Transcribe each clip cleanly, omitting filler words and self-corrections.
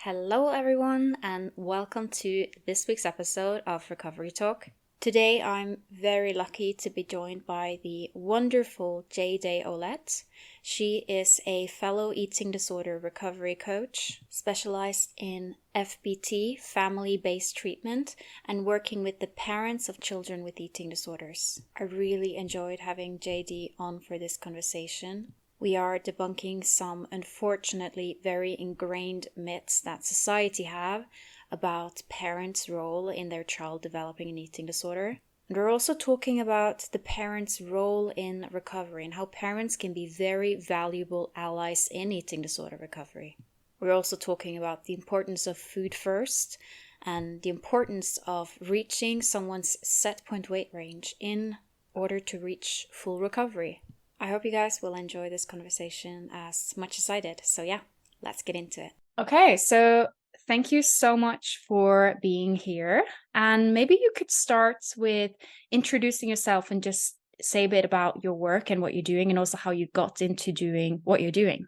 Hello, everyone, and welcome to this week's episode of Recovery Talk. Today, I'm very lucky to be joined by the wonderful JD Ouellette. She is a fellow eating disorder recovery coach, specialized in FBT, family-based treatment, and working with the parents of children with eating disorders. I really enjoyed having JD on for this conversation. We are debunking some unfortunately very ingrained myths that society have about parents' role in their child developing an eating disorder. And we're also talking about the parents' role in recovery and how parents can be very valuable allies in eating disorder recovery. We're also talking about the importance of food first and the importance of reaching someone's set point weight range in order to reach full recovery. I hope you guys will enjoy this conversation as much as I did. So yeah, let's get into it. Okay, so thank you so much for being here. And maybe you could start with introducing yourself and just say a bit about your work and what you're doing and also how you got into doing what you're doing.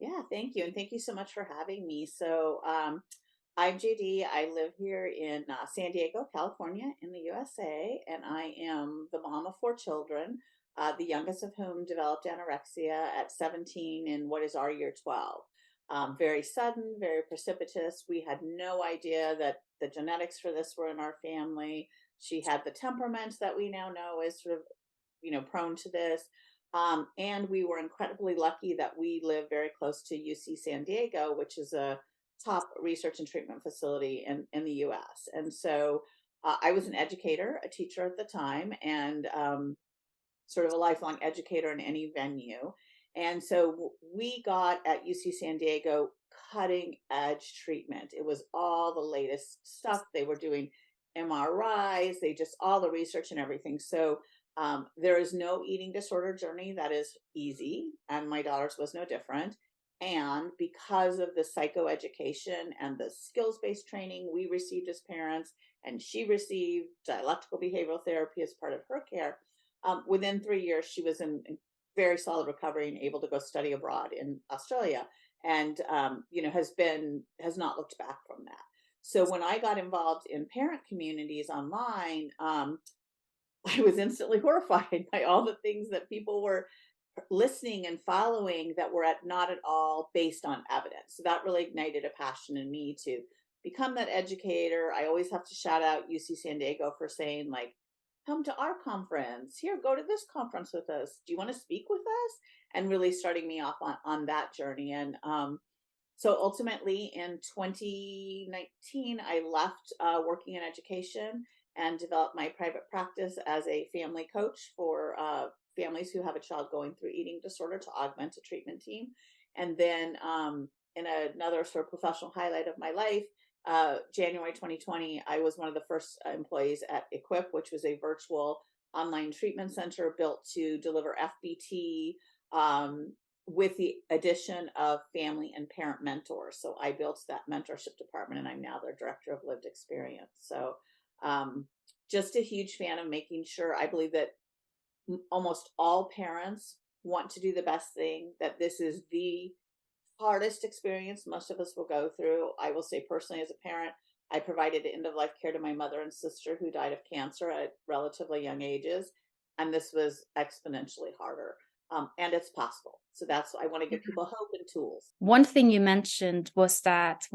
Yeah, thank you. And thank you so much for having me. I'm JD. I live here in San Diego, California, in the USA, and I am the mom of four children, the youngest of whom developed anorexia at 17 in what is our year 12. Very sudden, very precipitous. We had no idea that the genetics for this were in our family. She had the temperament that we now know is sort of prone to this. And we were incredibly lucky that we live very close to UC San Diego, which is a top research and treatment facility in the US. And so I was an educator, a teacher at the time, and sort of a lifelong educator in any venue. And so we got at UC San Diego cutting edge treatment. It was all the latest stuff. They were doing MRIs, they just all the research and everything. So there is no eating disorder journey that is easy, and my daughter's was no different. And because of the psychoeducation and the skills based training we received as parents, and she received dialectical behavioral therapy as part of her care, within 3 years, she was in very solid recovery and able to go study abroad in Australia, and has not looked back from that. So when I got involved in parent communities online, I was instantly horrified by all the things that people were listening and following that were not at all based on evidence. So that really ignited a passion in me to become that educator. I always have to shout out UC San Diego for saying, like, come to our conference. Here, go to this conference with us. Do you want to speak with us? And really starting me off on that journey. And so ultimately in 2019, I left working in education and developed my private practice as a family coach for families who have a child going through eating disorder to augment a treatment team. And then in another sort of professional highlight of my life, January 2020, I was one of the first employees at Equip, which was a virtual online treatment center built to deliver FBT with the addition of family and parent mentors. So I built that mentorship department, and I'm now their director of lived experience. So just a huge fan of making sure. I believe that almost all parents want to do the best thing, that this is the hardest experience most of us will go through. I will say personally, as a parent, I provided end of life care to my mother and sister who died of cancer at relatively young ages, and this was exponentially harder. And it's possible. So that's I want to give people hope and tools. One thing you mentioned was that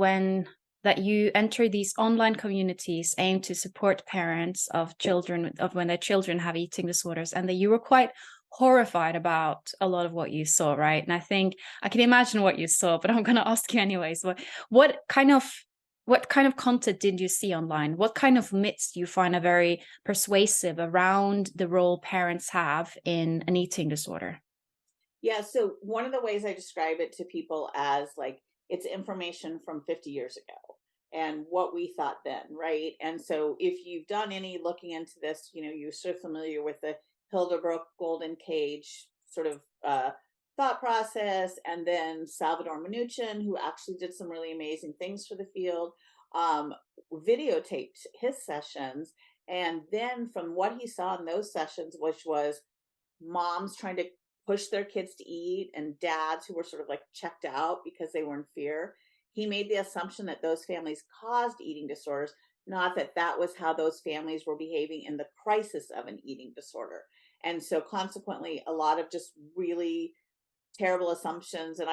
you enter these online communities aimed to support parents of children of when their children have eating disorders, and that you were quite horrified about a lot of what you saw, right? And I think I can imagine what you saw, but I'm going to ask you anyways. What kind of content did you see online? What kind of myths do you find are very persuasive around the role parents have in an eating disorder? Yeah, so one of the ways I describe it to people as like it's information from 50 years ago and what we thought then, right? And so if you've done any looking into this, you're sort of familiar with the Hildebrand golden cage sort of thought process, and then Salvador Minuchin, who actually did some really amazing things for the field, um, videotaped his sessions. And then from what he saw in those sessions, which was moms trying to push their kids to eat and dads who were sort of like checked out because they were in fear, he made the assumption that those families caused eating disorders, not that that was how those families were behaving in the crisis of an eating disorder. And so consequently, a lot of just really terrible assumptions. And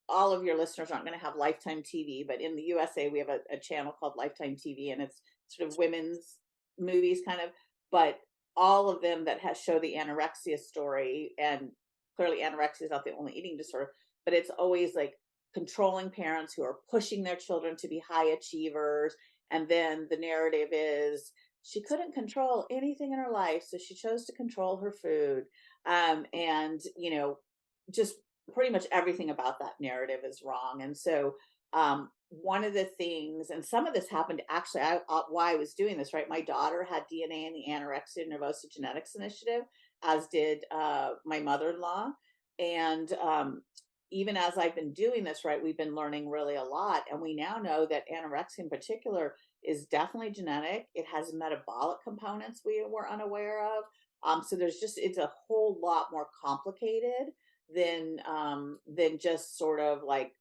all of your listeners aren't going to have Lifetime TV, but in the USA, we have a channel called Lifetime TV, and it's sort of women's movies kind of, but all of them that show the anorexia story, and clearly anorexia is not the only eating disorder, but it's always like controlling parents who are pushing their children to be high achievers. And then the narrative is she couldn't control anything in her life, so she chose to control her food. And, just pretty much everything about that narrative is wrong. And so, one of the things, and some of this happened actually, why I was doing this, right? My daughter had DNA in the Anorexia Nervosa Genetics Initiative, as did my mother in law. And even as I've been doing this, right, we've been learning really a lot. And we now know that anorexia in particular is definitely genetic. It has metabolic components we were unaware of. So it's a whole lot more complicated than just sort of like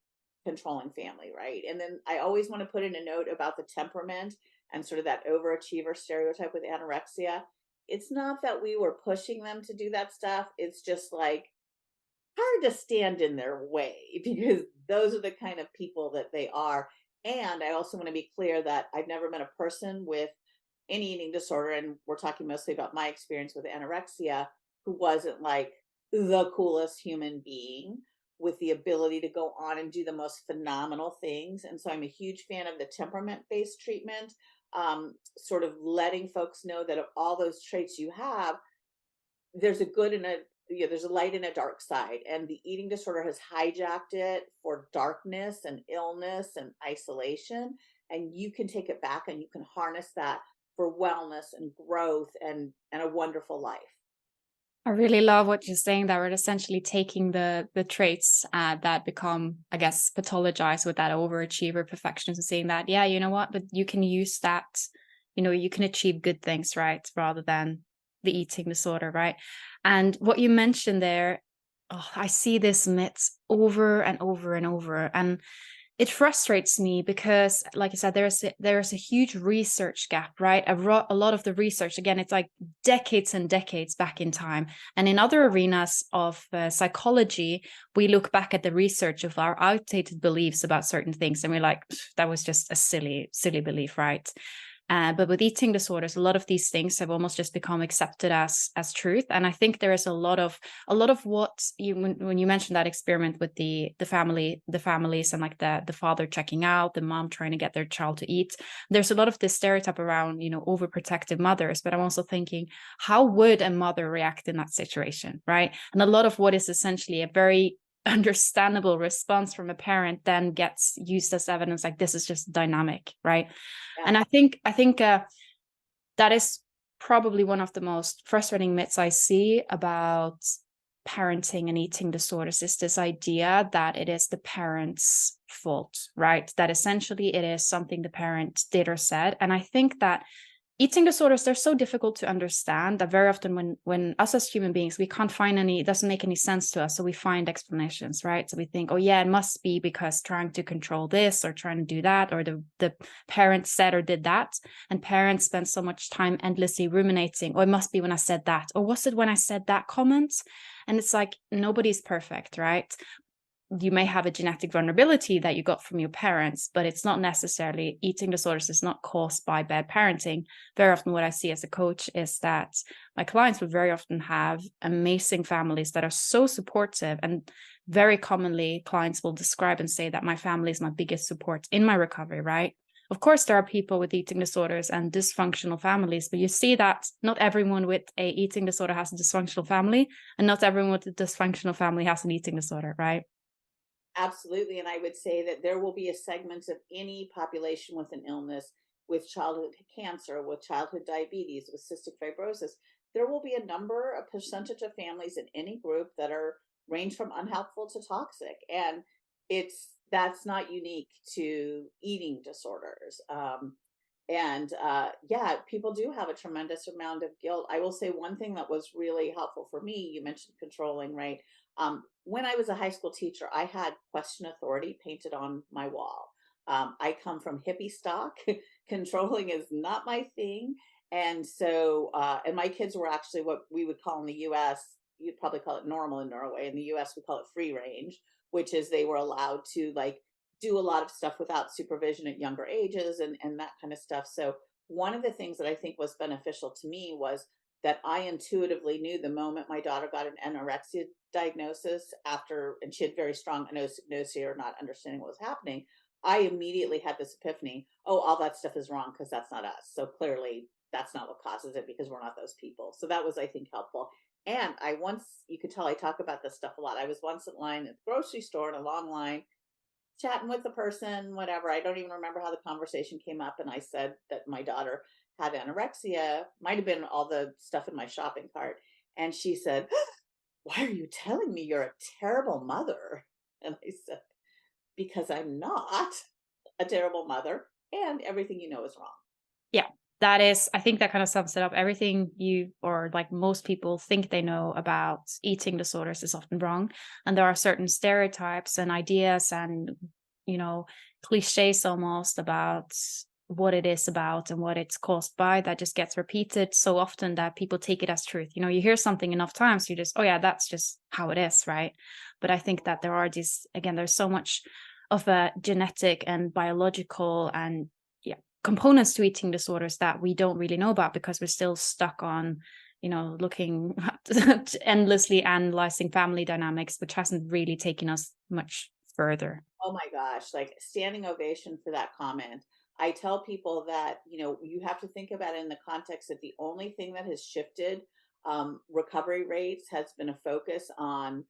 controlling family, right? And then I always want to put in a note about the temperament and sort of that overachiever stereotype with anorexia. It's not that we were pushing them to do that stuff. It's just like hard to stand in their way because those are the kind of people that they are. And I also want to be clear that I've never met a person with any eating disorder, and we're talking mostly about my experience with anorexia, who wasn't like the coolest human being with the ability to go on and do the most phenomenal things. And so I'm a huge fan of the temperament based treatment, sort of letting folks know that of all those traits you have, there's a good and there's a light and a dark side, and the eating disorder has hijacked it for darkness and illness and isolation, and you can take it back and you can harness that for wellness and growth and a wonderful life. I really love what you're saying that we're essentially taking the traits that become, I guess, pathologized with that overachiever perfectionism, saying that, yeah, you know what, but you can use that, you can achieve good things, right? Rather than the eating disorder, right? And what you mentioned there, I see this myth over and over and over. And it frustrates me because, like I said, there's a huge research gap, right? A lot of the research, again, it's like decades and decades back in time. And in other arenas of psychology, we look back at the research of our outdated beliefs about certain things, and we're like, that was just a silly belief, right? But with eating disorders, a lot of these things have almost just become accepted as truth. And I think there is a lot of what you, when you mentioned that experiment with the families and like the father checking out, the mom trying to get their child to eat. There's a lot of this stereotype around, overprotective mothers. But I'm also thinking, how would a mother react in that situation, right? And a lot of what is essentially a very understandable response from a parent then gets used as evidence, like this is just dynamic, right? Yeah. And I think that is probably one of the most frustrating myths I see about parenting and eating disorders, is this idea that it is the parent's fault, right? That essentially it is something the parent did or said. And I think that eating disorders, they're so difficult to understand that very often when us as human beings, we can't find it doesn't make any sense to us. So we find explanations, right? So we think, oh yeah, it must be because trying to control this or trying to do that, or the parent said or did that. And parents spend so much time endlessly ruminating, oh, it must be when I said that, or was it when I said that comment? And it's like, nobody's perfect, right? You may have a genetic vulnerability that you got from your parents, but it's not necessarily, eating disorders is not caused by bad parenting. Very often what I see as a coach is that my clients will very often have amazing families that are so supportive, and very commonly clients will describe and say that my family is my biggest support in my recovery, right? Of course, there are people with eating disorders and dysfunctional families, but you see that not everyone with a eating disorder has a dysfunctional family, and not everyone with a dysfunctional family has an eating disorder, right? Absolutely. And I would say that there will be a segment of any population with an illness, with childhood cancer, with childhood diabetes, with cystic fibrosis. There will be a percentage of families in any group that are range from unhelpful to toxic. And that's not unique to eating disorders. Yeah, people do have a tremendous amount of guilt. I will say one thing that was really helpful for me, you mentioned controlling, right? When I was a high school teacher, I had question authority painted on my wall. I come from hippie stock. Controlling is not my thing. And so, and my kids were actually what we would call in the US, you'd probably call it normal in Norway. In the US, we call it free range, which is they were allowed to like do a lot of stuff without supervision at younger ages and that kind of stuff. So, one of the things that I think was beneficial to me was that I intuitively knew the moment my daughter got an anorexia diagnosis after, and she had very strong anosognosia or not understanding what was happening. I immediately had this epiphany. Oh, all that stuff is wrong because that's not us. So clearly that's not what causes it because we're not those people. So that was, I think, helpful. And I once, you could tell I talk about this stuff a lot. I was once in line at the grocery store in a long line, chatting with the person, whatever. I don't even remember how the conversation came up. And I said that my daughter had anorexia, might have been all the stuff in my shopping cart. And she said, "Why are you telling me you're a terrible mother?" And I said, "Because I'm not a terrible mother, and everything you know is wrong." Yeah, that is, I think that kind of sums it up. Everything you, or like most people think they know about eating disorders is often wrong. And there are certain stereotypes and ideas and, you know, cliches almost about what it is about and what it's caused by that just gets repeated so often that people take it as truth. You know, you hear something enough times, you just, oh yeah, that's just how it is, right? But I think that there are these, again, there's so much of a genetic and biological and components to eating disorders that we don't really know about because we're still stuck on, you know, looking endlessly analyzing family dynamics, which hasn't really taken us much further. Oh my gosh, like standing ovation for that comment. I tell people that, you have to think about it in the context that the only thing that has shifted recovery rates has been a focus on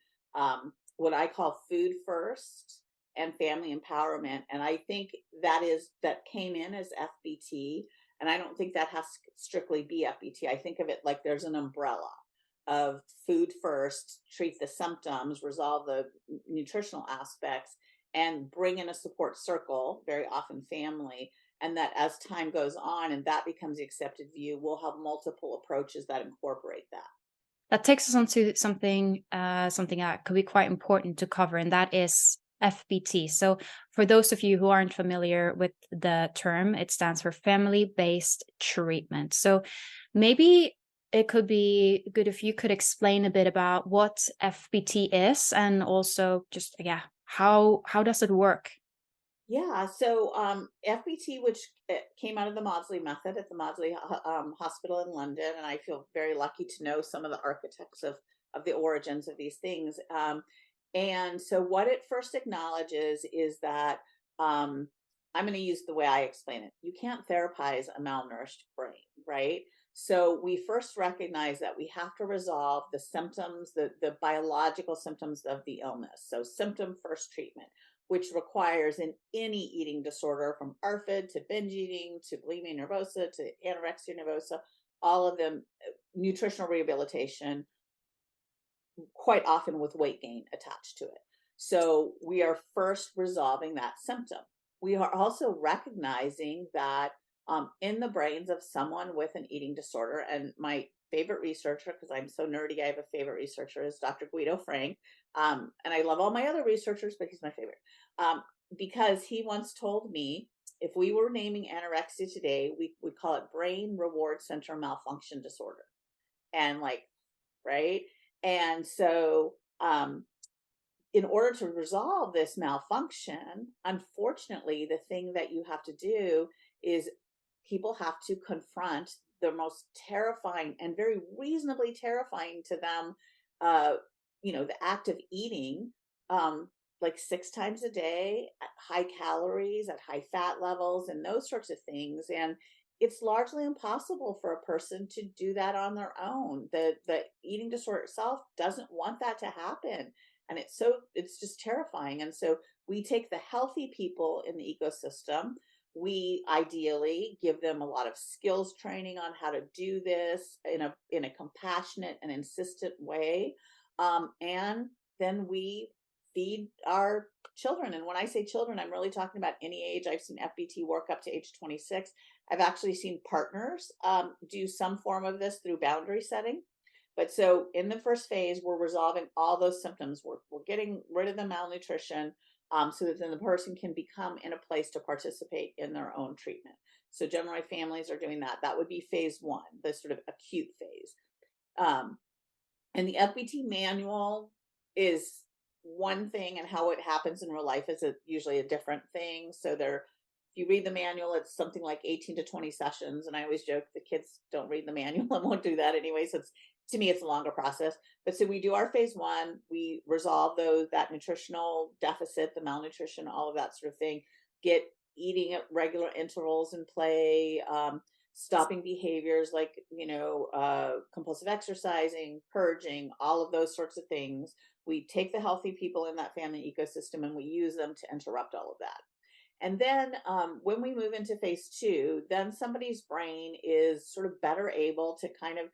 what I call food first and family empowerment. And I think that came in as FBT. And I don't think that has to strictly be FBT. I think of it like there's an umbrella of food first, treat the symptoms, resolve the nutritional aspects, and bring in a support circle, very often family. And that as time goes on and that becomes the accepted view, we'll have multiple approaches that incorporate that. That takes us on to something that could be quite important to cover, and that is FBT. So, for those of you who aren't familiar with the term, it stands for family-based treatment. So, maybe it could be good if you could explain a bit about what FBT is, and also just how does it work? Yeah, so FBT, which came out of the Maudsley method at the Maudsley Hospital in London, and I feel very lucky to know some of the architects of the origins of these things. And so, what it first acknowledges is that I'm going to use the way I explain it. You can't therapize a malnourished brain, right? So we first recognize that we have to resolve the symptoms, the biological symptoms of the illness. So symptom first treatment, which requires in any eating disorder from ARFID to binge eating to bulimia nervosa to anorexia nervosa, all of them, nutritional rehabilitation, quite often with weight gain attached to it. So we are first resolving that symptom. We are also recognizing that in the brains of someone with an eating disorder, and my favorite researcher, because I'm so nerdy, I have a favorite researcher, is Dr. Guido Frank. And I love all my other researchers, but he's my favorite. Because he once told me if we were naming anorexia today, we would call it brain reward center malfunction disorder. And like, right? And so, in order to resolve this malfunction, unfortunately, the thing that you have to do is people have to confront the most terrifying and very reasonably terrifying to them, the act of eating, like 6 times a day at high calories, at high fat levels, and those sorts of things. And it's largely impossible for a person to do that on their own. The eating disorder itself doesn't want that to happen. And it's just terrifying. And so we take the healthy people in the ecosystem. We ideally give them a lot of skills training on how to do this in a compassionate and insistent way. And then we feed our children. And when I say children, I'm really talking about any age. I've seen FBT work up to age 26. I've actually seen partners do some form of this through boundary setting. But so in the first phase, we're resolving all those symptoms. We're getting rid of the malnutrition. so that then the person can become in a place to participate in their own treatment. So generally families are doing that. That would be phase one, the sort of acute phase. And the FBT manual is one thing, and how it happens in real life is usually a different thing. So if you read the manual, it's something like 18 to 20 sessions. And I always joke the kids don't read the manual and won't do that anyway. So to me, it's a longer process. But so we do our phase one, we resolve that nutritional deficit, the malnutrition, all of that sort of thing, get eating at regular intervals in play, stopping behaviors like, compulsive exercising, purging, all of those sorts of things. We take the healthy people in that family ecosystem and we use them to interrupt all of that. And then when we move into phase two, then somebody's brain is sort of better able to kind of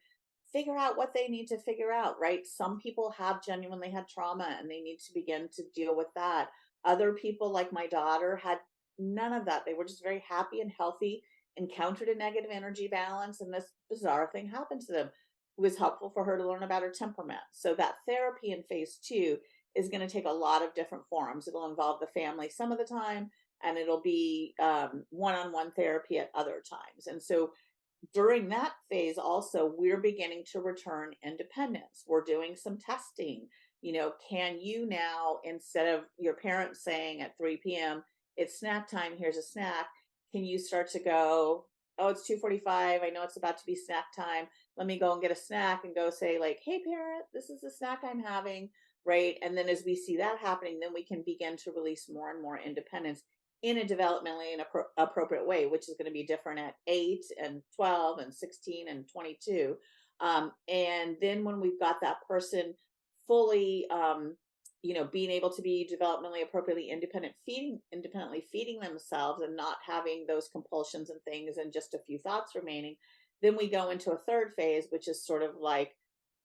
figure out what they need to figure out, right? Some people have genuinely had trauma and they need to begin to deal with that. Other people, like my daughter, had none of that. They were just very happy and healthy, encountered a negative energy balance, and this bizarre thing happened to them. It was helpful for her to learn about her temperament. So that therapy in phase two is going to take a lot of different forms. It'll involve the family some of the time, and it'll be one-on-one therapy at other times. And so during that phase also, we're beginning to return independence. We're doing some testing. Can you now, instead of your parents saying at 3 p.m., it's snack time, here's a snack, can you start to go, oh, it's 2:45, I know it's about to be snack time, let me go and get a snack, and go say like, hey parent, this is the snack I'm having, right? And then as we see that happening, then we can begin to release more and more independence in a developmentally and appropriate way, which is going to be different at 8 and 12 and 16 and 22. And then when we've got that person fully, being able to be developmentally appropriately independently feeding themselves and not having those compulsions and things and just a few thoughts remaining, then we go into a third phase, which is sort of like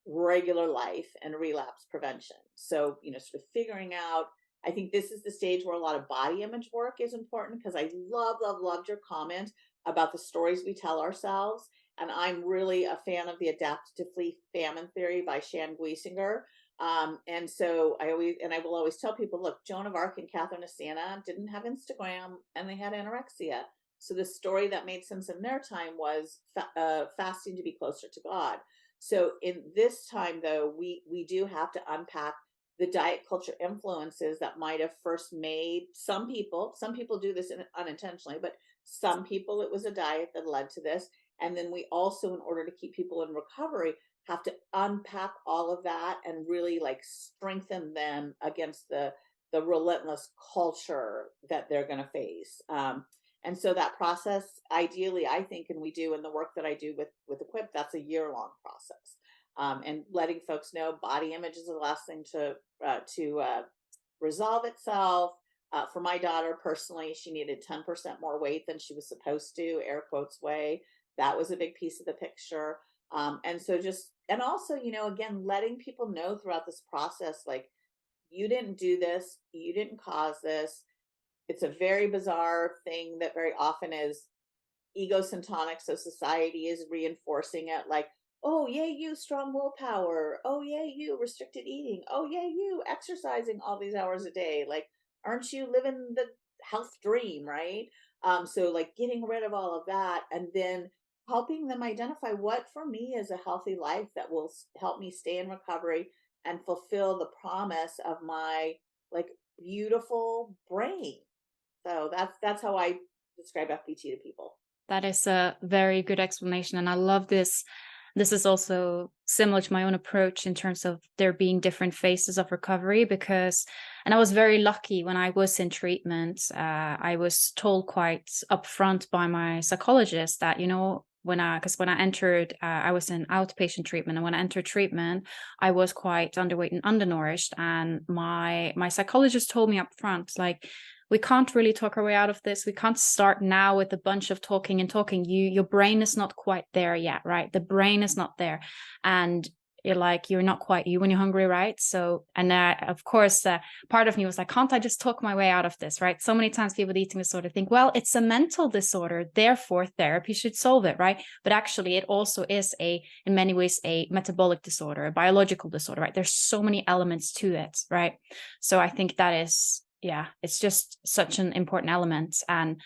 regular life and relapse prevention. So, sort of figuring out, I think this is the stage where a lot of body image work is important, because I loved your comment about the stories we tell ourselves. And I'm really a fan of the adapt to flee famine theory by Shan Guisinger. And so I will always tell people, look, Joan of Arc and Catherine of Siena didn't have Instagram and they had anorexia. So the story that made sense in their time was fasting to be closer to God. So in this time, though, we do have to unpack the diet culture influences that might have first made some people do this unintentionally, but some people, it was a diet that led to this. And then we also, in order to keep people in recovery, have to unpack all of that and really like strengthen them against the relentless culture that they're going to face. And so that process, ideally, I think, and we do in the work that I do with Equip, that's a year-long process. And letting folks know body image is the last thing to resolve itself. For my daughter personally, she needed 10% more weight than she was supposed to, air quotes way. That was a big piece of the picture. And also, again, letting people know throughout this process, like, you didn't do this, you didn't cause this. It's a very bizarre thing that very often is egocentric. So society is reinforcing it, like, oh, yay, you strong willpower. Oh, yay, you restricted eating. Oh, yay, you exercising all these hours a day. Like, aren't you living the health dream, right? So like getting rid of all of that and then helping them identify what for me is a healthy life that will help me stay in recovery and fulfill the promise of my like beautiful brain. So that's how I describe FBT to people. That is a very good explanation. And I love this. This is also similar to my own approach in terms of there being different phases of recovery and I was very lucky when I was in treatment. I was told quite upfront by my psychologist that, when I entered, I was in outpatient treatment, and when I entered treatment, I was quite underweight and undernourished. And my psychologist told me up front, like, we can't really talk our way out of this. We can't start now with a bunch of talking and talking. Your brain is not quite there yet, right? The brain is not there, and you're not quite you when you're hungry, right? So, and of course, part of me was like, can't I just talk my way out of this, right? So many times people with eating disorder think, well, it's a mental disorder, therefore therapy should solve it, right? But actually, it also is in many ways, a metabolic disorder, a biological disorder, right? There's so many elements to it, right? So I think that is yeah, it's just such an important element, and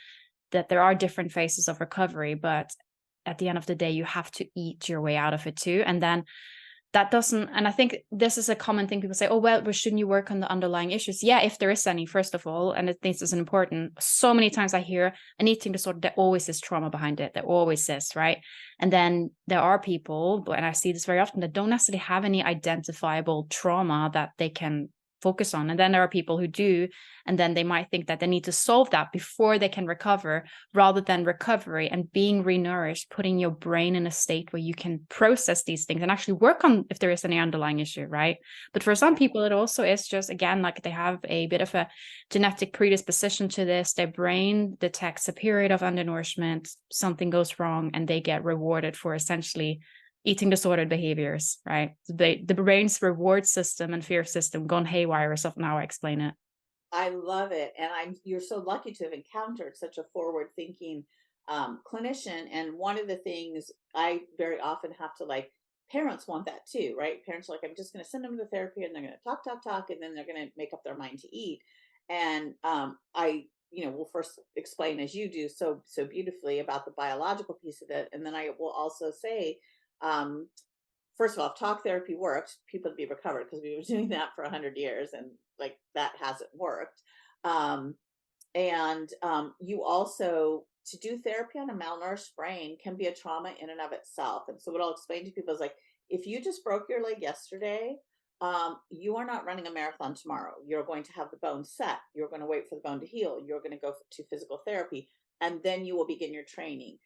that there are different phases of recovery, but at the end of the day, you have to eat your way out of it too. And then that doesn't, and I think this is a common thing. People say, oh, well, shouldn't you work on the underlying issues? Yeah, if there is any, first of all, and I think this is important. So many times I hear an eating disorder, there always is trauma behind it. There always is, right? And then there are people, and I see this very often, that don't necessarily have any identifiable trauma that they can focus on. And then there are people who do, and then they might think that they need to solve that before they can recover, rather than recovery and being renourished, putting your brain in a state where you can process these things and actually work on if there is any underlying issue, right? But for some people, it also is just, again, like they have a bit of a genetic predisposition to this. Their brain detects a period of undernourishment, something goes wrong, and they get rewarded for essentially eating disordered behaviors, right? The brain's reward system and fear system gone haywire, or something, how I explain it. I love it, and you're so lucky to have encountered such a forward-thinking clinician. And one of the things I very often have to, like, parents want that too, right? Parents are like, I'm just going to send them to therapy, and they're going to talk, talk, talk, and then they're going to make up their mind to eat. And I, will first explain, as you do so beautifully, about the biological piece of it, and then I will also say, um, first of all, if talk therapy works, people to be recovered, because we were doing that for 100 years, and like that hasn't worked. Um, and you also, to do therapy on a malnourished brain can be a trauma in and of itself. And so what I'll explain to people is, like, if you just broke your leg yesterday, you are not running a marathon tomorrow. You're going to have the bone set. You're going to wait for the bone to heal. You're going to go to physical therapy, and then you will begin your training.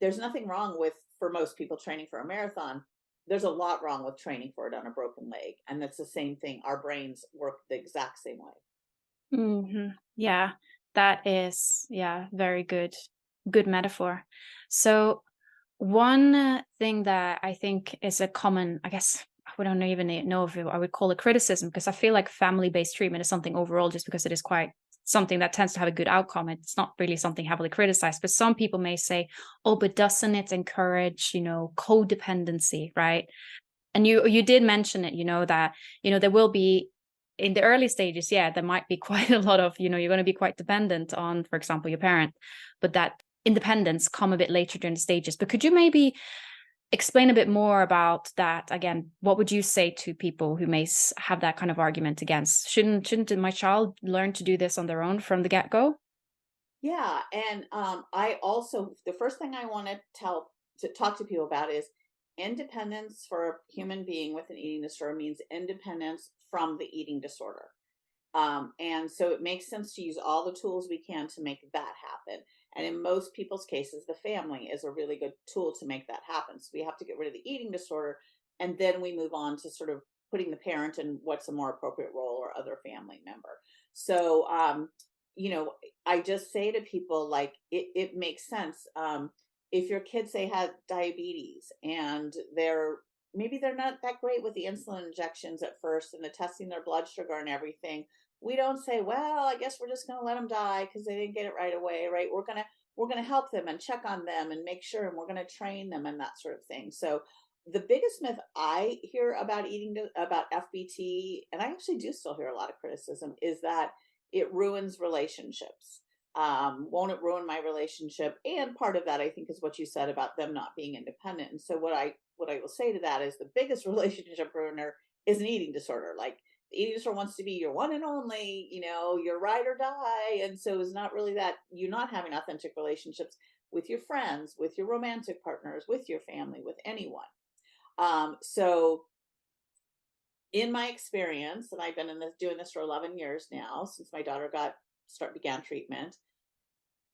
There's nothing wrong with, for most people, training for a marathon. There's a lot wrong with training for it on a broken leg. And that's the same thing. Our brains work the exact same way. Yeah, that is, yeah, very good metaphor. So one thing that I think is a common, I guess, I don't even know if I would call it criticism, because I feel like family-based treatment is something overall, just because it is quite something that tends to have a good outcome. It's not really something heavily criticized, but some people may say, oh, but doesn't it encourage, codependency, right? And you did mention it, that, there will be, in the early stages, yeah, there might be quite a lot of, you're going to be quite dependent on, for example, your parent, but that independence come a bit later during the stages. But could you maybe explain a bit more about that? Again, what would you say to people who may have that kind of argument against, shouldn't my child learn to do this on their own from the get-go? Yeah. And I also, the first thing I want to talk to people about is independence for a human being with an eating disorder means independence from the eating disorder. And so it makes sense to use all the tools we can to make that happen. And in most people's cases, the family is a really good tool to make that happen. So we have to get rid of the eating disorder, and then we move on to sort of putting the parent in what's a more appropriate role, or other family member. So, you know, I just say to people, like, it makes sense. If your kids, they had diabetes, and maybe they're not that great with the insulin injections at first and the testing their blood sugar and everything, we don't say, well, I guess we're just going to let them die because they didn't get it right away, right? We're going to help them and check on them and make sure, and we're going to train them and that sort of thing. So the biggest myth I hear about about FBT, and I actually do still hear a lot of criticism, is that it ruins relationships. Won't it ruin my relationship? And part of that, I think, is what you said about them not being independent. And so what I will say to that is, the biggest relationship ruiner is an eating disorder. Like, the eating disorder wants to be your one and only, your ride or die. And so it's not really that you're not having authentic relationships with your friends, with your romantic partners, with your family, with anyone. So in my experience, and I've been doing this for 11 years now, since my daughter began treatment,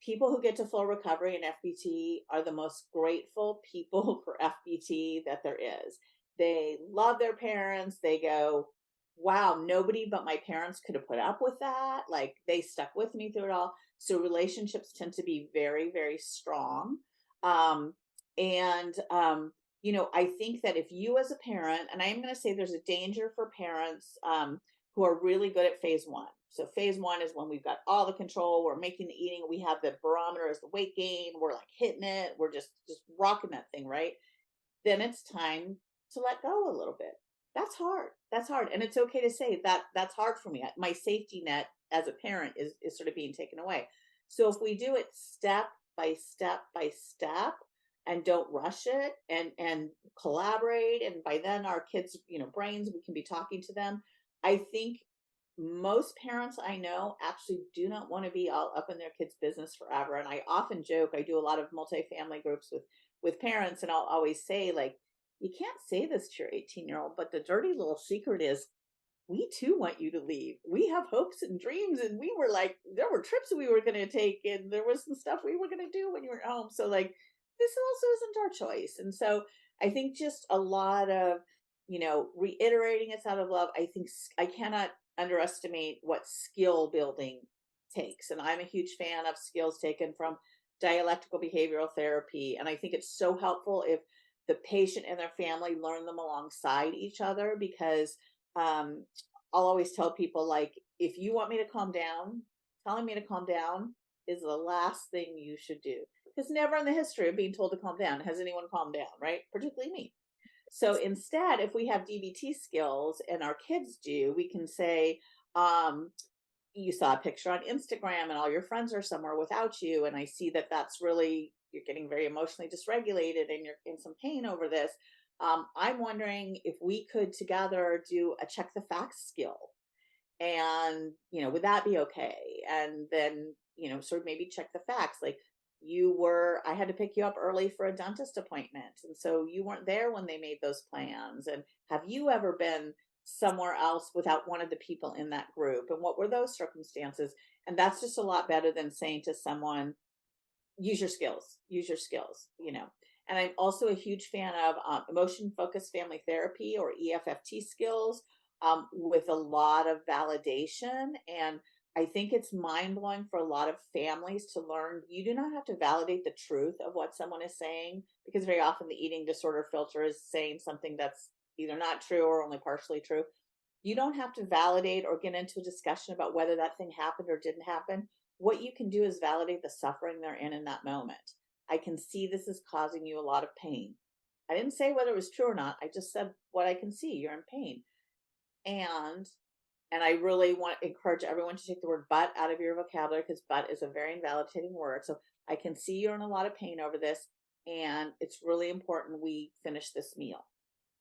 people who get to full recovery in FBT are the most grateful people for FBT that there is. They love their parents. They go, wow, nobody but my parents could have put up with that. Like, they stuck with me through it all. So relationships tend to be very, very strong. Um, and, I think that if you, as a parent, and I am going to say there's a danger for parents who are really good at phase one. So phase one is when we've got all the control, we're making the eating, we have the barometer as the weight gain, we're like hitting it, we're just rocking that thing, right? Then it's time to let go a little bit. That's hard. That's hard. And it's okay to say that that's hard for me. My safety net as a parent is sort of being taken away. So if we do it step by step by step and don't rush it and collaborate, and by then our kids, brains, we can be talking to them. I think most parents I know actually do not want to be all up in their kids' business forever. And I often joke, I do a lot of multifamily groups with parents, and I'll always say, like, you can't say this to your 18-year-old, but the dirty little secret is we too want you to leave. We have hopes and dreams, and we were like, there were trips we were going to take, and there was some stuff we were going to do when you were home. So, like, this also isn't our choice. And so I think just a lot of, reiterating it's out of love. I think I cannot underestimate what skill building takes. And I'm a huge fan of skills taken from dialectical behavioral therapy. And I think it's so helpful if the patient and their family learn them alongside each other, because um, I'll always tell people, like, if you want me to calm down, telling me to calm down is the last thing you should do. Because never in the history of being told to calm down has anyone calmed down, right? Particularly me. So instead, if we have DBT skills and our kids do, we can say, you saw a picture on Instagram and all your friends are somewhere without you. And I see that that's really, you're getting very emotionally dysregulated and you're in some pain over this. I'm wondering if we could together do a check the facts skill. And, would that be okay? And then, sort of maybe check the facts. Like, I had to pick you up early for a dentist appointment. And so you weren't there when they made those plans. And have you ever been somewhere else without one of the people in that group? And what were those circumstances? And that's just a lot better than saying to someone, use your skills. And I'm also a huge fan of emotion focused family therapy, or EFFT skills, with a lot of validation. And I think it's mind blowing for a lot of families to learn you do not have to validate the truth of what someone is saying, because very often the eating disorder filter is saying something that's either not true or only partially true. You don't have to validate or get into a discussion about whether that thing happened or didn't happen. What you can do is validate the suffering they're in that moment. I can see this is causing you a lot of pain. I didn't say whether it was true or not. I just said what I can see. You're in pain. And I really want to encourage everyone to take the word but out of your vocabulary, because but is a very invalidating word. So I can see you're in a lot of pain over this, and it's really important we finish this meal.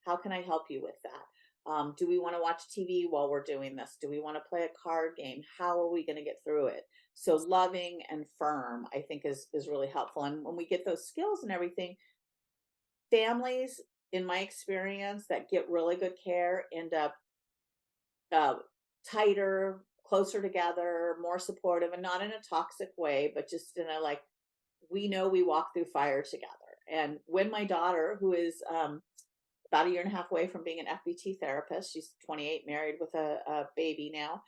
How can I help you with that? Do we want to watch TV while we're doing this? Do we want to play a card game? How are we going to get through it? So loving and firm, I think, is really helpful. And when we get those skills and everything, families, in my experience, that get really good care end up uh, tighter, closer together, more supportive, and not in a toxic way, but just in a, like, we know we walk through fire together. And when my daughter, who is about a year and a half away from being an FBT therapist, she's 28, married with a baby now.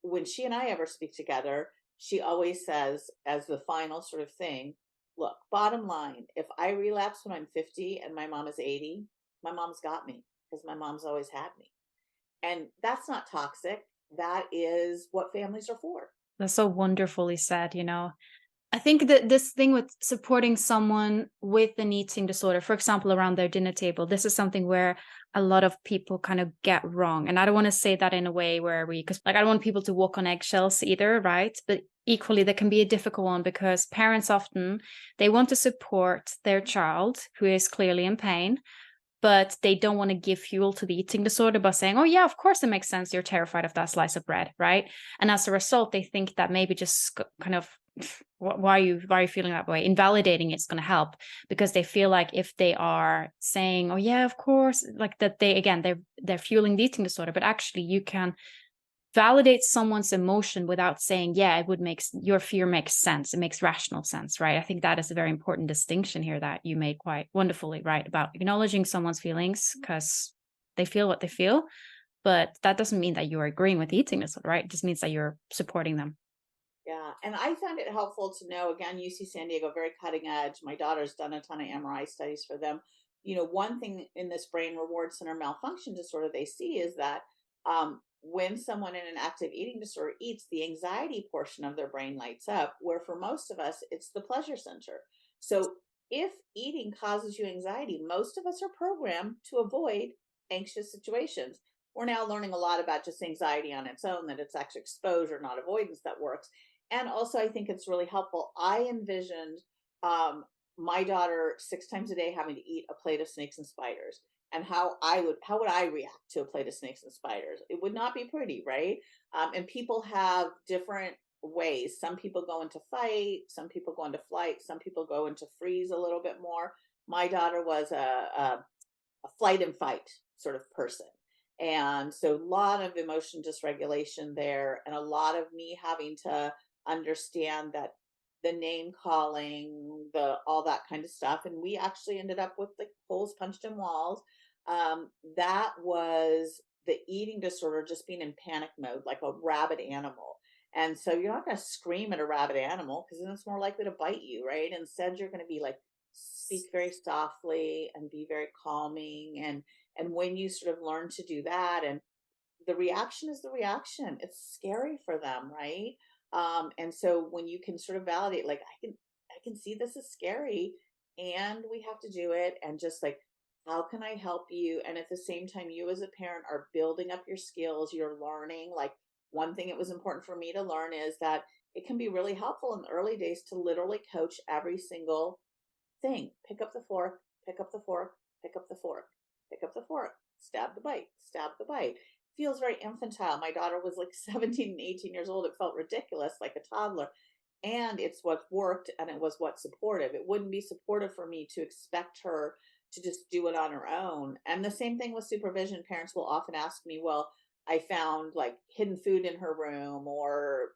When she and I ever speak together, she always says, as the final sort of thing, look, bottom line, if I relapse when I'm 50 and my mom is 80, my mom's got me, because my mom's always had me. And that's not toxic. That is what families are for. That's so wonderfully said. I think that this thing with supporting someone with an eating disorder, for example, around their dinner table, this is something where a lot of people kind of get wrong. And I don't want to say that in a way where because I don't want people to walk on eggshells either, right? But equally, that can be a difficult one, because parents often, they want to support their child who is clearly in pain, but they don't want to give fuel to the eating disorder by saying, oh yeah, of course it makes sense, you're terrified of that slice of bread, right? And as a result, they think that maybe just kind of, why are you feeling that way? Invalidating it's going to help, because they feel like if they are saying, oh yeah, of course, like that, they're fueling the eating disorder. But actually, you can validate someone's emotion without saying, yeah, your fear makes sense, it makes rational sense, right? I think that is a very important distinction here that you made quite wonderfully, right, about acknowledging someone's feelings because they feel what they feel, but that doesn't mean that you're agreeing with eating disorder, right? It just means that you're supporting them. Yeah. And I found it helpful to know, again, UC San Diego, very cutting edge. My daughter's done a ton of MRI studies for them. One thing in this brain reward center malfunction disorder they see is that when someone in an active eating disorder eats, the anxiety portion of their brain lights up, where for most of us, it's the pleasure center. So if eating causes you anxiety, most of us are programmed to avoid anxious situations. We're now learning a lot about just anxiety on its own, that it's actually exposure, not avoidance, that works. And also, I think it's really helpful. I envisioned um, my daughter 6 times a day having to eat a plate of snakes and spiders, and how would I react to a plate of snakes and spiders? It would not be pretty, right? And people have different ways. Some people go into fight, some people go into flight, some people go into freeze a little bit more. My daughter was a flight and fight sort of person. And so a lot of emotion dysregulation there, and a lot of me having to understand that the name calling, the all that kind of stuff. And we actually ended up with like holes punched in walls. That was the eating disorder, just being in panic mode, like a rabid animal. And so you're not going to scream at a rabid animal because then it's more likely to bite you, right? Instead, you're going to be like, speak very softly and be very calming. And when you sort of learn to do that, and the reaction is the reaction, it's scary for them, right? And so when you can sort of validate, like, I can see this is scary and we have to do it, and just like, how can I help you? And at the same time, you as a parent are building up your skills, you're learning. Like, one thing it was important for me to learn is that it can be really helpful in the early days to literally coach every single thing. Pick up the fork, pick up the fork, pick up the fork, pick up the fork, stab the bite, stab the bite. Feels very infantile. My daughter was like 17 and 18 years old. It felt ridiculous, like a toddler. And it's what worked, and it was what's supportive. It wouldn't be supportive for me to expect her to just do it on her own. And the same thing with supervision. Parents will often ask me, well, I found like hidden food in her room, or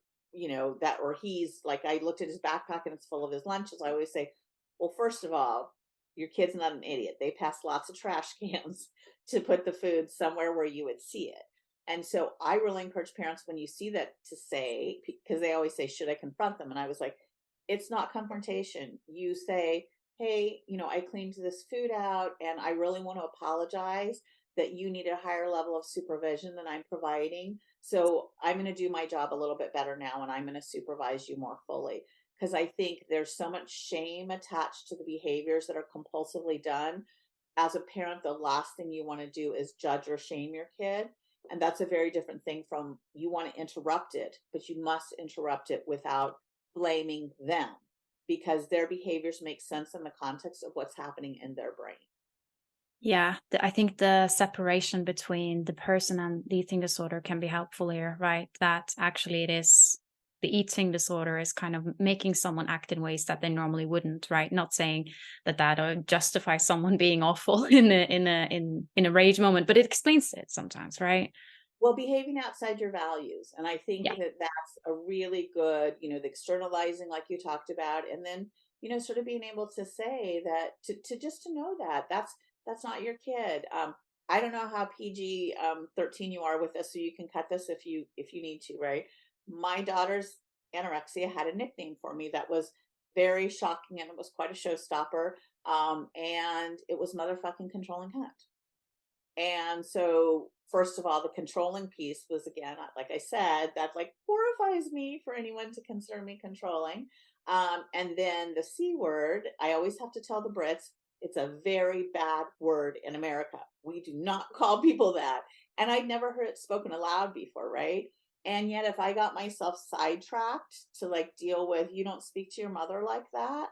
that, or he's like, I looked at his backpack and it's full of his lunches. I always say, well, first of all, your kid's not an idiot. They pass lots of trash cans to put the food somewhere where you would see it. And so I really encourage parents, when you see that, to say, because they always say, should I confront them? And I was like, it's not confrontation. You say, hey, I cleaned this food out and I really want to apologize that you need a higher level of supervision than I'm providing. So I'm going to do my job a little bit better now, and I'm going to supervise you more fully. Because I think there's so much shame attached to the behaviors that are compulsively done. As a parent, the last thing you want to do is judge or shame your kid. And that's a very different thing from, you want to interrupt it, but you must interrupt it without blaming them, because their behaviors make sense in the context of what's happening in their brain. Yeah, I think the separation between the person and the eating disorder can be helpful here, right? That actually it is the eating disorder is kind of making someone act in ways that they normally wouldn't, right? Not saying that justifies someone being awful in a rage moment, but it explains it sometimes, right? Well, behaving outside your values. And I think Yeah. that that's a really good, the externalizing, like you talked about, and then, sort of being able to say that, to just to know that that's not your kid. I don't know how PG 13 you are with this, so you can cut this if you need to, right? My daughter's anorexia had a nickname for me that was very shocking, and it was quite a showstopper. And it was motherfucking controlling cunt. And so, first of all, the controlling piece was, again, like I said, that like horrifies me for anyone to consider me controlling. And then the C word, I always have to tell the Brits, it's a very bad word in America. We do not call people that. And I'd never heard it spoken aloud before, right? And yet, if I got myself sidetracked to like deal with, you don't speak to your mother like that,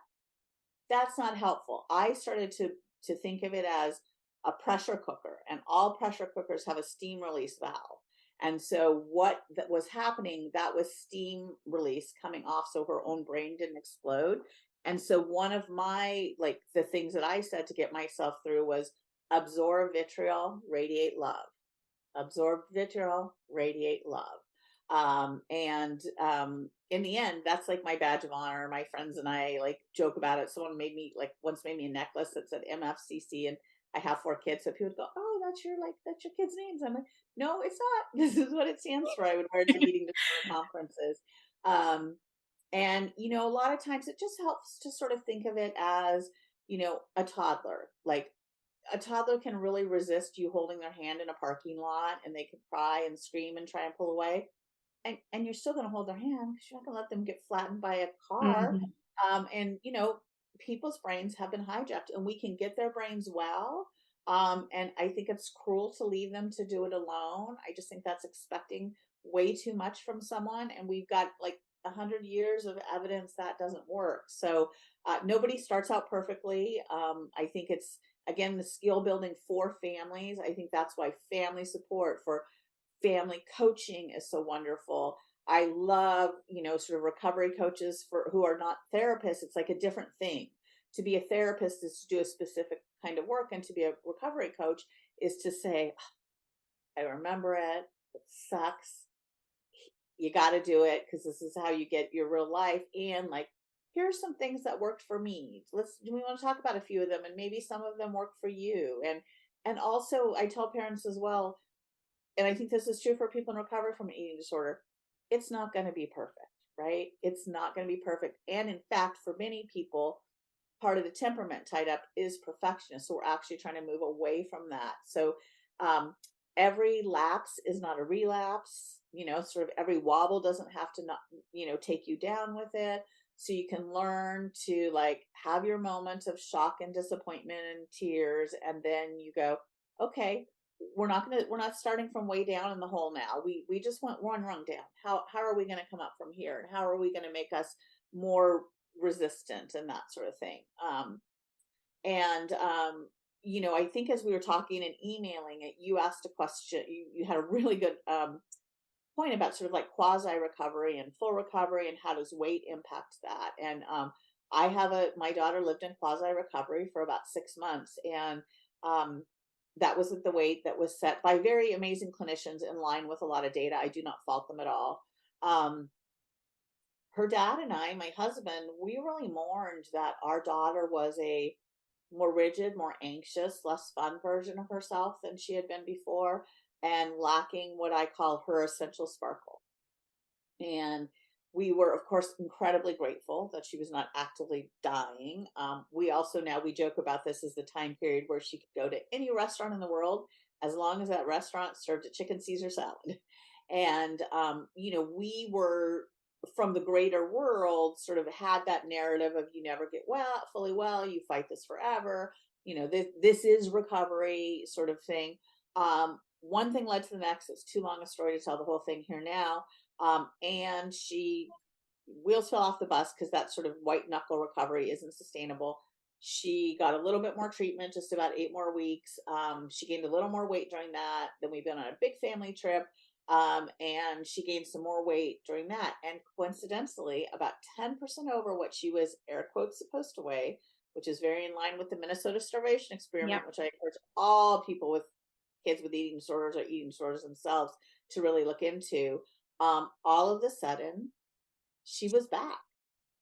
that's not helpful. I started to think of it as a pressure cooker, and all pressure cookers have a steam release valve. And so what that was happening, that was steam release coming off, so her own brain didn't explode. And so one of my, like, the things that I said to get myself through was absorb vitriol, radiate love. Absorb vitriol, radiate love. And in the end, that's like my badge of honor. My friends and I like joke about it. Someone once made me a necklace that said MFCC, and I have 4 kids. So people would go, oh, that's your kids' names. I'm like, no, it's not. This is what it stands for. I would wear it to eating disorder conferences. And a lot of times it just helps to sort of think of it as, a toddler. Like, a toddler can really resist you holding their hand in a parking lot, and they can cry and scream and try and pull away. And you're still going to hold their hand, because you're not going to let them get flattened by a car. Mhm. And people's brains have been hijacked, and we can get their brains well, And I think it's cruel to leave them to do it alone. I just think that's expecting way too much from someone. And we've got like 100 years of evidence that doesn't work. So nobody starts out perfectly. I think it's, again, the skill building for families. I think that's why family support for family coaching is so wonderful. I love, sort of recovery coaches for who are not therapists. It's like a different thing. To be a therapist is to do a specific kind of work, and to be a recovery coach is to say, I remember it. It sucks. You got to do it because this is how you get your real life. And like, here's some things that worked for me. We want to talk about a few of them, and maybe some of them work for you. And also I tell parents as well, and I think this is true for people in recovery from an eating disorder, it's not going to be perfect, right? It's not going to be perfect. And in fact, for many people, part of the temperament tied up is perfectionist. So we're actually trying to move away from that. So um, every lapse is not a relapse. Sort of every wobble doesn't have to not, take you down with it. So you can learn to like have your moments of shock and disappointment and tears, and then you go, okay, we're not starting from way down in the hole now. We just went one rung down. How are we going to come up from here, and how are we going to make us more resistant and that sort of thing. And I think as we were talking and emailing it, you asked a question. You had a really good point about sort of like quasi recovery and full recovery, and how does weight impact that. And my daughter lived in quasi recovery for about 6 months, and that was the weight that was set by very amazing clinicians in line with a lot of data. I do not fault them at all. Her dad and I, my husband, we really mourned that our daughter was a more rigid, more anxious, less fun version of herself than she had been before, and lacking what I call her essential sparkle. And we were, of course, incredibly grateful that she was not actively dying. We also, now we joke about this as the time period where she could go to any restaurant in the world as long as that restaurant served a chicken Caesar salad. And, we were, from the greater world, sort of had that narrative of you never get fully well, you fight this forever, this is recovery sort of thing. One thing led to the next. It's too long a story to tell the whole thing here now. And she wheels fell off the bus because that sort of white knuckle recovery isn't sustainable. She got a little bit more treatment, just about 8 more weeks. She gained a little more weight during that. Then we've been on a big family trip. And she gained some more weight during that. And coincidentally, about 10% over what she was, air quotes, supposed to weigh, which is very in line with the Minnesota starvation experiment, Yep. which I encourage all people with kids with eating disorders or eating disorders themselves to really look into. All of a sudden, she was back.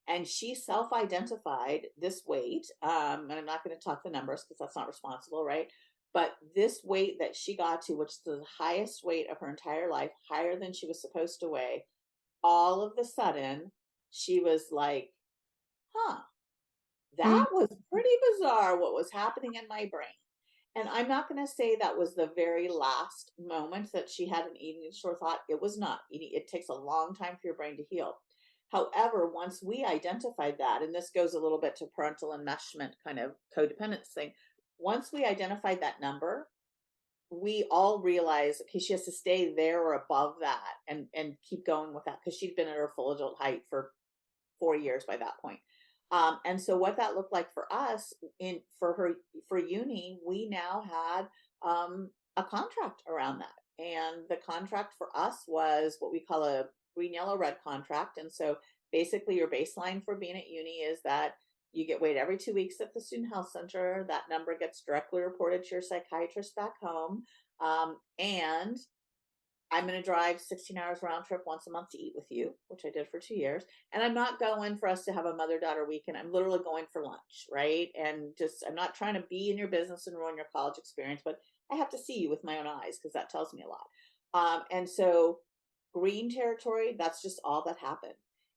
And she self-identified this weight. And I'm not going to talk the numbers because that's not responsible, right? But this weight that she got to, which is the highest weight of her entire life, higher than she was supposed to weigh, all of a sudden, she was like, huh, that was pretty bizarre what was happening in my brain. And I'm not going to say that was the very last moment that she had an eating disorder thought. It was not. It takes a long time for your brain to heal. However, once we identified that, and this goes a little bit to parental enmeshment kind of codependence thing, once we identified that number, we all realized, okay, she has to stay there or above that and keep going with that, because she'd been at her full adult height for 4 years by that point. And so what that looked like for us for uni, we now had a contract around that. And the contract for us was what we call a green, yellow, red contract. And so basically your baseline for being at uni is that you get weighed every 2 weeks at the student health center. That number gets directly reported to your psychiatrist back home. And I'm going to drive 16 hours round trip once a month to eat with you, which I did for 2 years. And I'm not going for us to have a mother-daughter weekend. I'm literally going for lunch, right? And I'm not trying to be in your business and ruin your college experience, but I have to see you with my own eyes because that tells me a lot. And so green territory, that's just all that happened.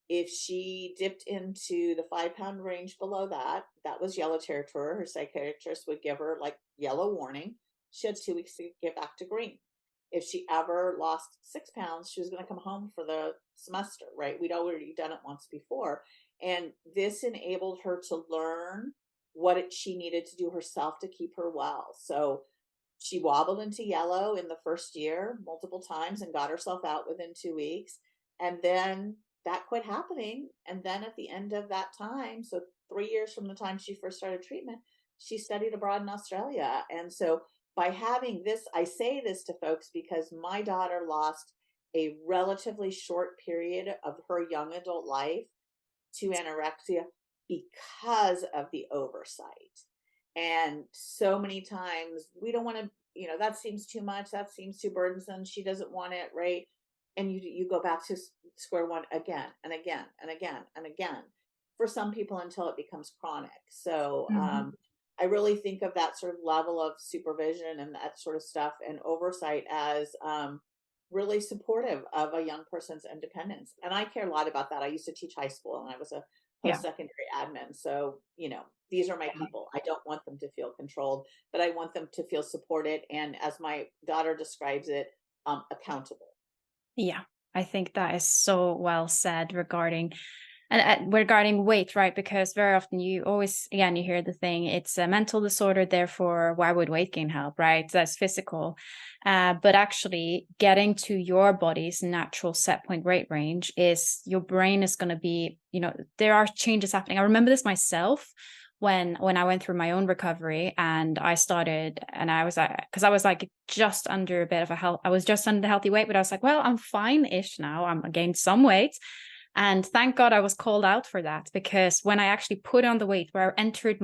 If she dipped into the 5-pound range below that, that was yellow territory. Her psychiatrist would give her like yellow warning. She had 2 weeks to get back to green. If she ever lost 6 pounds, she was going to come home for the semester, right? We'd already done it once before. And this enabled her to learn she needed to do herself to keep her well. So she wobbled into yellow in the first year multiple times and got herself out within 2 weeks. And then that quit happening. And then at the end of that time, so 3 years from the time she first started treatment, she studied abroad in Australia. And so by having this, I say this to folks because my daughter lost a relatively short period of her young adult life to anorexia because of the oversight. And so many times we don't want to, that seems too much, that seems too burdensome, she doesn't want it, right? And you go back to square one again and again and again and again for some people until it becomes chronic. So I really think of that sort of level of supervision and that sort of stuff and oversight as really supportive of a young person's independence. And I care a lot about that. I used to teach high school and I was a post-secondary admin. So, these are my people. I don't want them to feel controlled, but I want them to feel supported. And as my daughter describes it, accountable. Yeah, I think that is so well said regarding regarding weight, right? Because very often you always, again, you hear the thing, it's a mental disorder, therefore, why would weight gain help, right? That's physical. But actually getting to your body's natural set point weight range is your brain is going to be, there are changes happening. I remember this myself when I went through my own recovery and I started, and I was because I was like just under a bit of I was just under the healthy weight, but I was like, well, I'm fine-ish now. I'm gained some weight. And thank God I was called out for that, because when I actually put on the weight where I entered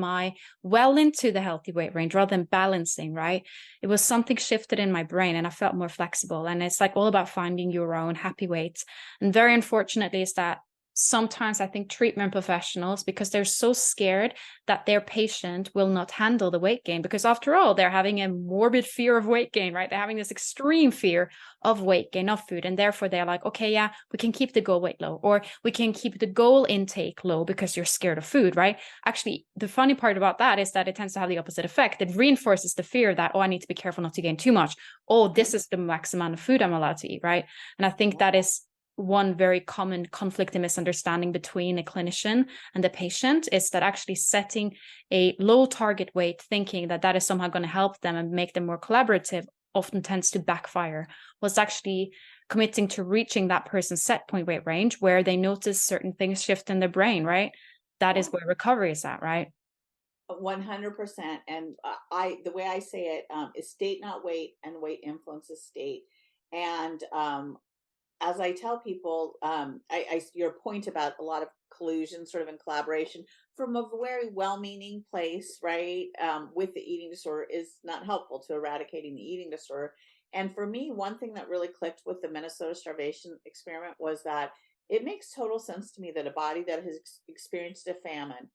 well into the healthy weight range rather than balancing, right? It was something shifted in my brain and I felt more flexible. And it's like all about finding your own happy weight. And very unfortunately is that sometimes I think treatment professionals, because they're so scared that their patient will not handle the weight gain, because after all, they're having a morbid fear of weight gain, right? They're having this extreme fear of weight gain of food. And therefore they're like, okay, yeah, we can keep the goal weight low, or we can keep the goal intake low because you're scared of food, right? Actually, the funny part about that is that it tends to have the opposite effect. It reinforces the fear that, oh, I need to be careful not to gain too much. Oh, this is the max amount of food I'm allowed to eat, right? And I think that is one very common conflict and misunderstanding between a clinician and the patient, is that actually setting a low target weight, thinking that that is somehow going to help them and make them more collaborative, often tends to backfire. Was actually committing to reaching that person's set point weight range where they notice certain things shift in their brain, right? That is where recovery is at, right? 100%. And the way I say it is state, not weight, and weight influences state. And as I tell people, your point about a lot of collusion, sort of in collaboration from a very well-meaning place, right? With the eating disorder is not helpful to eradicating the eating disorder. And for me, one thing that really clicked with the Minnesota starvation experiment was that it makes total sense to me that a body that has experienced a famine,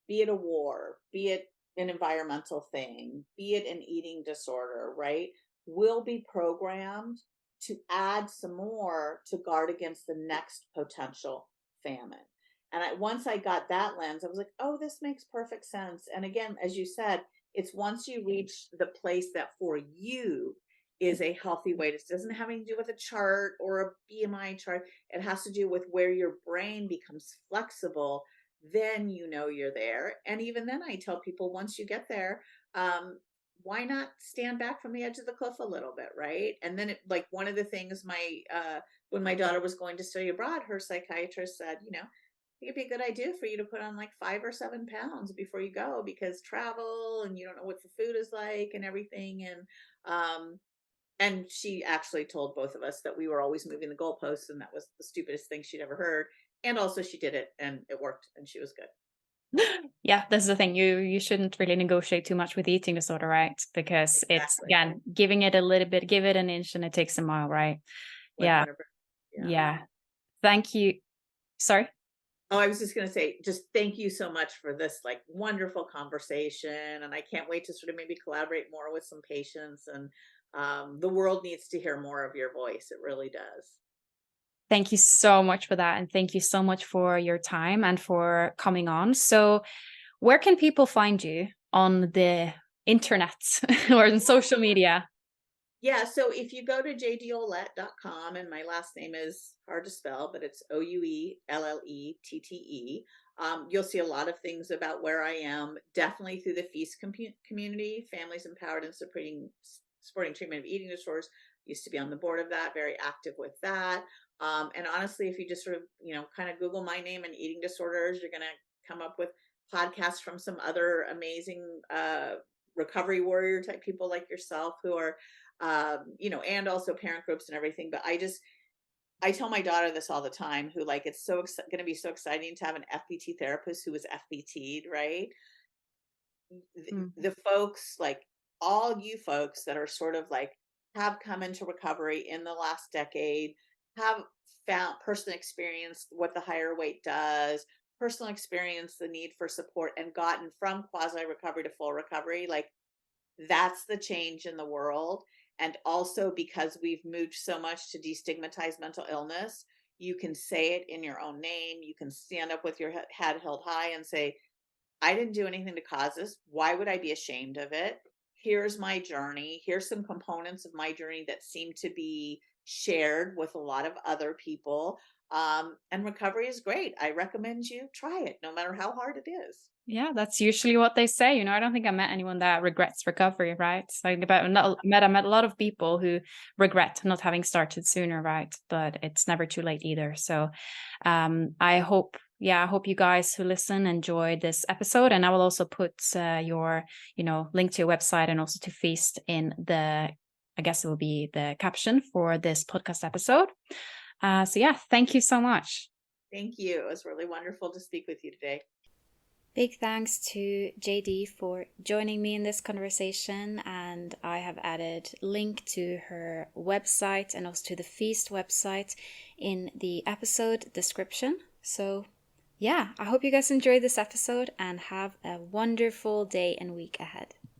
be it a war, be it an environmental thing, be it an eating disorder, right, will be programmed to add some more to guard against the next potential famine. And once I got that lens, I was like, oh, this makes perfect sense. And again, as you said, it's once you reach the place that for you is a healthy weight. It doesn't have anything to do with a chart or a BMI chart. It has to do with where your brain becomes flexible. Then you're there. And even then, I tell people, once you get there, why not stand back from the edge of the cliff a little bit, right? And then like one of the things when my daughter was going to study abroad, her psychiatrist said, it'd be a good idea for you to put on like 5 or 7 pounds before you go, because travel and you don't know what the food is like and everything. And she actually told both of us that we were always moving the goalposts, and that was the stupidest thing she'd ever heard. And also she did it and it worked and she was good. Yeah, this is the thing. You shouldn't really negotiate too much with eating disorder, right? Because it's, again, giving it a little bit, give it an inch and it takes a mile, right? Yeah. Yeah. Thank you. Sorry. Oh, I was just going to say, just thank you so much for this like wonderful conversation. And I can't wait to sort of maybe collaborate more with some patients. And the world needs to hear more of your voice. It really does. Thank you so much for that. And thank you so much for your time and for coming on. So where can people find you on the internet or in social media? Yeah, so if you go to jdouellette.com, and my last name is hard to spell, but it's Ouellette. You'll see a lot of things about where I am, definitely through the FEAST community, Families Empowered and Supporting Treatment of Eating Disorders. Used to be on the board of that, very active with that. And honestly, if you just sort of, kind of Google my name and eating disorders, you're going to come up with podcasts from some other amazing recovery warrior type people like yourself who are and also parent groups and everything. But I tell my daughter this all the time, who like, it's so going to be so exciting to have an FBT therapist who was FBT'd, right? The folks, like all you folks that are sort of like, have come into recovery in the last decade, have found personal experience what the higher weight does, personal experience the need for support, and gotten from quasi recovery to full recovery. Like, that's the change in the world. And also, because we've moved so much to destigmatize mental illness, you can say it in your own name. You can stand up with your head held high and say, I didn't do anything to cause this. Why would I be ashamed of it? Here's my journey. Here's some components of my journey that seem to be shared with a lot of other people. And recovery is great. I recommend you try it, no matter how hard it is. Yeah, that's usually what they say. I don't think I met anyone that regrets recovery, right? So I met a lot of people who regret not having started sooner, right? But it's never too late either. So I hope you guys who listen enjoyed this episode. And I will also put your, link to your website and also to Feast in I guess it will be the caption for this podcast episode. So yeah, thank you so much. Thank you. It was really wonderful to speak with you today. Big thanks to JD for joining me in this conversation, and I have added link to her website and also to the Feast website in the episode description. So yeah, I hope you guys enjoyed this episode and have a wonderful day and week ahead.